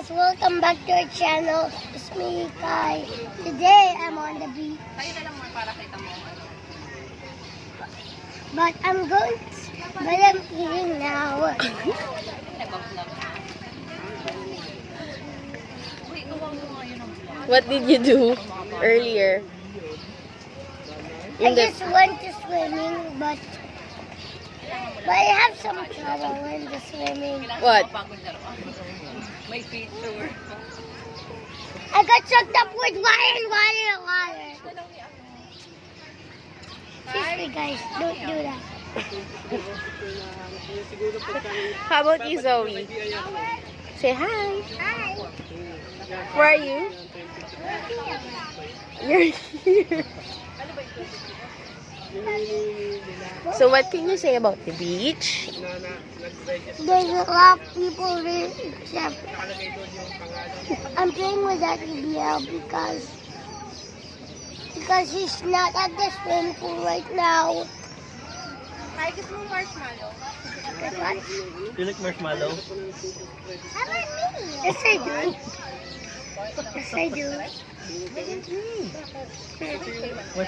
guys, welcome back to our channel. It's me, Kai. Today, I'm on the beach. Tayo na lang para kita mo. But I'm eating now. What did you do earlier? I just went to swimming, but I have some trouble in the swimming. What? May feature. I got sucked up with water. Excuse me, guys. Don't do that. How about you, Zoe? Say hi. Hi. Where are you? You're here. So what can you say about the beach? There's a lot of people there, except I'm playing with that BL because he's not at the swimming pool right now. Ay, gusto mo marshmallow? What? You like marshmallow? How about me? Yes, I do. Yes, I do.